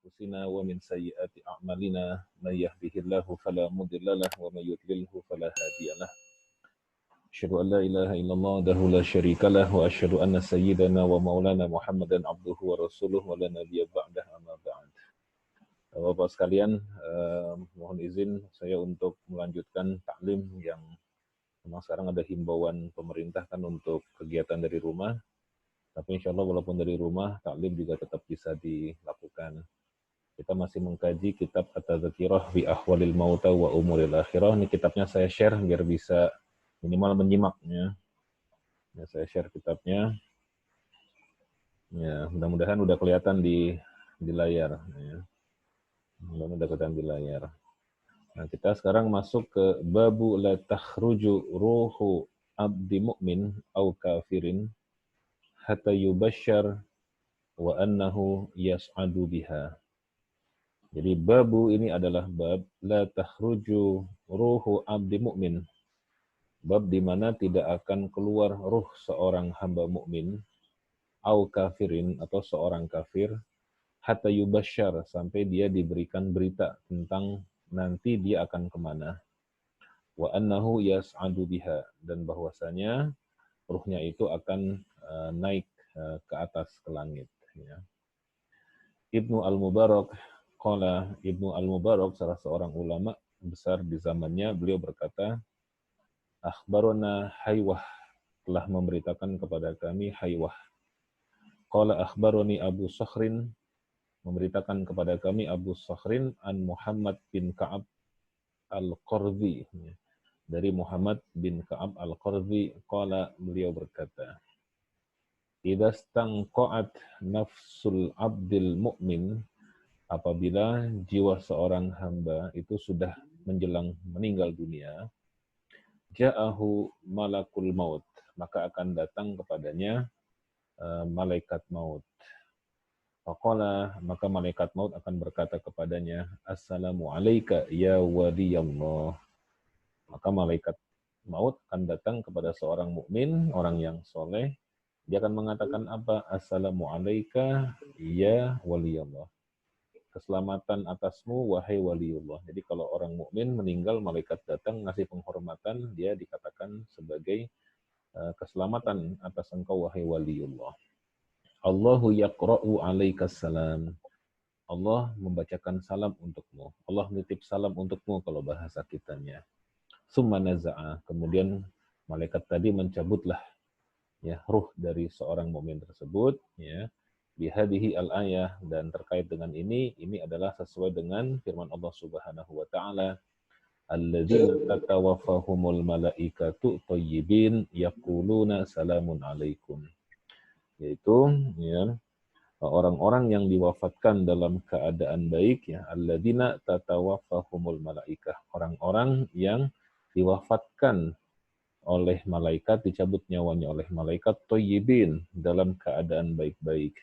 أنفسنا ومن سيئات أعمالنا من يهده الله فلا مضل له ومن يضلله فلا هادي له أشهد أن لا إله إلا الله وحده لا شريك له وأشهد أن سيدنا ومولانا محمدا عبده ورسوله ولا نبي بعده أما بعد. Bapak sekalian, mohon izin saya untuk melanjutkan taklim yang memang sekarang ada himbauan pemerintah kan untuk kegiatan dari rumah. Tapi insya Allah walaupun dari rumah, taklim juga tetap bisa dilakukan. Kita masih mengkaji kitab At-Tadzkirah fi Ahwalil Mauta wa Umuril Akhirah. Ini kitabnya saya share biar bisa minimal menyimaknya. Ya, saya share kitabnya. Ya, mudah-mudahan udah kelihatan di layar. Ya. Mudah-mudahan udah kelihatan di layar. Nah, kita sekarang masuk ke babu la takhruju ruhu abdi mu'min au kafirin hatta yubasyar wa annahu yas'adu biha. Jadi babu ini adalah bab la takhruju ruhu abdi mu'min. Bab di mana tidak akan keluar ruh seorang hamba mukmin au kafirin atau seorang kafir hatta yubasyar sampai dia diberikan berita tentang nanti dia akan kemana. Wa annahu yas'adu biha, dan bahwasanya ruhnya itu akan naik ke atas ke langit. Ya. Ibnu Al-Mubarak, Ibnu Al-Mubarak salah seorang ulama besar di zamannya, beliau berkata, akhbarona Haywah, telah memberitakan kepada kami Haywah. Qala akhbaroni Abu Sakhrin, memberitakan kepada kami Abu Sakhrin an Muhammad bin Ka'ab Al-Qardhi, dari Muhammad bin Ka'ab Al-Qardhi. Qala, beliau berkata, idza stanqa'at nafsul abdil mu'min, apabila jiwa seorang hamba itu sudah menjelang meninggal dunia, ja'ahu malakul maut, maka akan datang kepadanya malaikat maut. Faqala, maka malaikat maut akan berkata kepadanya, assalamu alayka ya waliyallah. Maka malaikat maut akan datang kepada seorang mukmin, orang yang soleh. Dia akan mengatakan apa? Assalamu alayka ya waliyallah. Keselamatan atasmu wahai waliullah. Jadi kalau orang mukmin meninggal, malaikat datang ngasih penghormatan, dia dikatakan sebagai keselamatan atas engkau wahai waliullah. Allahu yaqra'u alaikas salam. Allah membacakan salam untukmu. Allah menitip salam untukmu kalau bahasa kitanya. Summa naza'a, kemudian malaikat tadi mencabutlah ya ruh dari seorang mukmin tersebut, ya, bihadihi al-ayah, dan terkait dengan ini adalah sesuai dengan firman Allah Subhanahu wa taala, alladzina tatawaffahumul malaikatu thayyibin yaquluna salamun alaikum, yaitu ya orang-orang yang diwafatkan dalam keadaan baik, ya, alladzina tatawaffahumul malaikah, orang-orang yang diwafatkan oleh malaikat, dicabut nyawanya oleh malaikat, thayyibin, dalam keadaan baik-baik.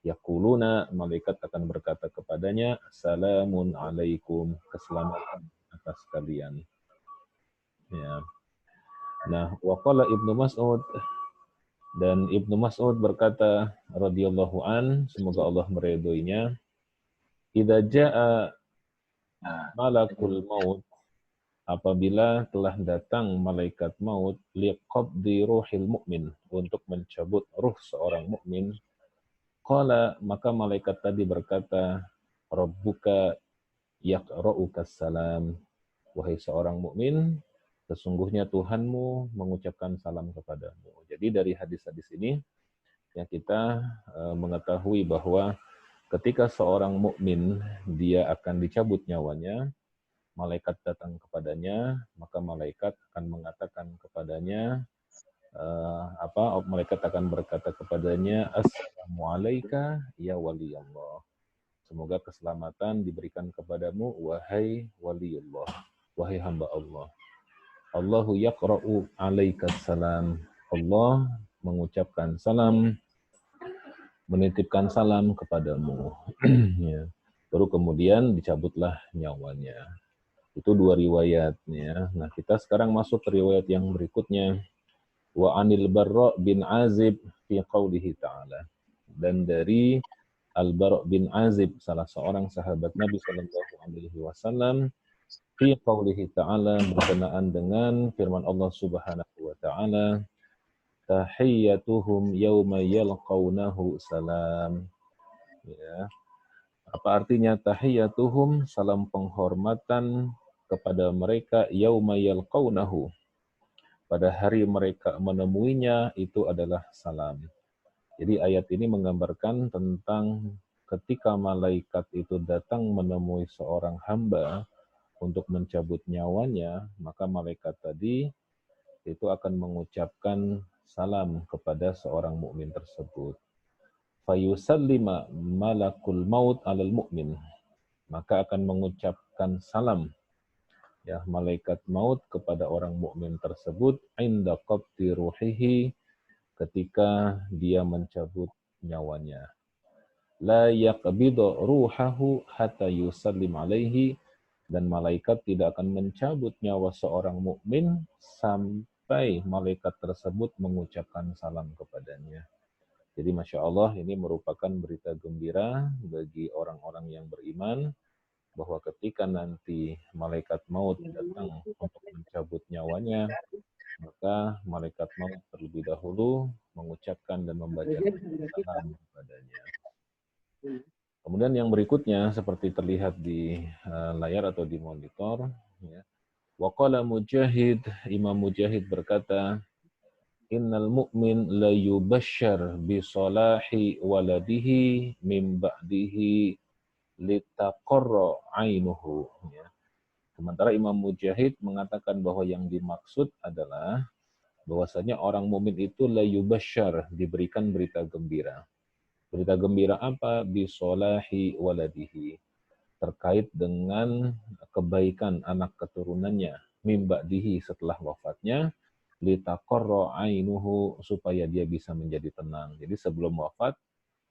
Yaquluna, malaikat akan berkata kepadanya, salamun alaikum, keselamatan atas kalian. Ya. Nah, waqala Ibnu Mas'ud, dan Ibnu Mas'ud berkata radhiyallahu an, semoga Allah meridhoinya, idza jaa malakul maut, apabila telah datang malaikat maut, liqabdi ruhil mu'min, untuk mencabut ruh seorang mukmin, qala, maka malaikat tadi berkata, rabbuka yaqra'ukas salam, wahai seorang mukmin, sesungguhnya Tuhanmu mengucapkan salam kepadamu. Jadi dari hadis-hadis ini ya kita mengetahui bahwa ketika seorang mukmin dia akan dicabut nyawanya, malaikat datang kepadanya, maka malaikat akan mengatakan kepadanya malaikat akan berkata kepadanya, assalamu alayka ya waliyallah. Semoga keselamatan diberikan kepadamu wahai waliullah, wahai hamba Allah. Allahu yaqra'u alaikas salam. Allah mengucapkan salam, menitipkan salam kepadamu. Ya. Baru kemudian dicabutlah nyawanya. Itu dua riwayatnya. Nah, kita sekarang masuk ke riwayat yang berikutnya. Wa anil Barra bin Azib fi qaulihi ta'ala. Dan dari Al-Bara' bin Azib, salah seorang sahabat Nabi Shallallahu Alaihi Wasallam, fi qaulihi ta'ala, berkenaan dengan firman Allah Subhanahu wa taala, tahiyyatuhum yauma yalqaunahu salam. Ya. Apa artinya tahiyyatuhum? Salam penghormatan kepada mereka yauma yalqaunahu, pada hari mereka menemuinya, itu adalah salam. Jadi ayat ini menggambarkan tentang ketika malaikat itu datang menemui seorang hamba untuk mencabut nyawanya, maka malaikat tadi itu akan mengucapkan salam kepada seorang mukmin tersebut. Fayusallima malakul maut alal mu'min, maka akan mengucapkan salam ya malaikat maut kepada orang mukmin tersebut inda qabdi ruhihi, ketika dia mencabut nyawanya. La yaqbidu ruhahu hatta yusallim alaihi, dan malaikat tidak akan mencabut nyawa seorang mukmin sampai malaikat tersebut mengucapkan salam kepadanya. Jadi Masya Allah, ini merupakan berita gembira bagi orang-orang yang beriman, bahwa ketika nanti malaikat maut datang untuk mencabut nyawanya, maka malaikat maut terlebih dahulu mengucapkan dan membacakan salam kepadanya. Kemudian yang berikutnya seperti terlihat di layar atau di monitor, ya. Waqala Mujahid, Imam Mujahid berkata, innal mu'min la yubasyar bi salahi waladihi min ba'dihi litaqarra ainuhu. Ya. Sementara Imam Mujahid mengatakan bahwa yang dimaksud adalah bahwasanya orang mukmin itu la yubasyar, diberikan berita gembira. Berita gembira apa? Bisolahi waladihi, terkait dengan kebaikan anak keturunannya, mimba'dihi, setelah wafatnya, litaqarra ainuhu, supaya dia bisa menjadi tenang. Jadi sebelum wafat,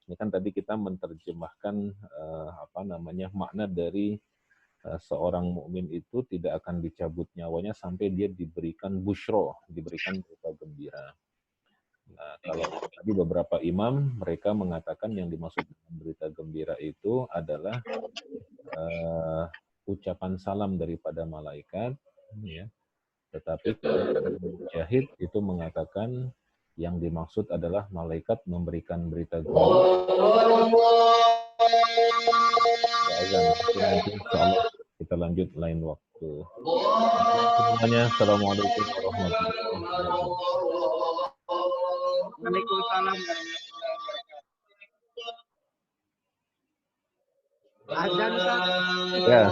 ini kan tadi kita menerjemahkan makna dari seorang mukmin itu tidak akan dicabut nyawanya sampai dia diberikan busyro, diberikan berita gembira. Nah, kalau tadi beberapa imam mereka mengatakan yang dimaksud dengan berita gembira itu adalah ucapan salam daripada malaikat, ya. Tetapi Mujahid itu mengatakan yang dimaksud adalah malaikat memberikan berita gembira. Nanti insya Allah kita lanjut lain waktu. Semuanya, assalamualaikum warahmatullahi wabarakatuh. Waalaikumsalam. Azan, Kak. Ya.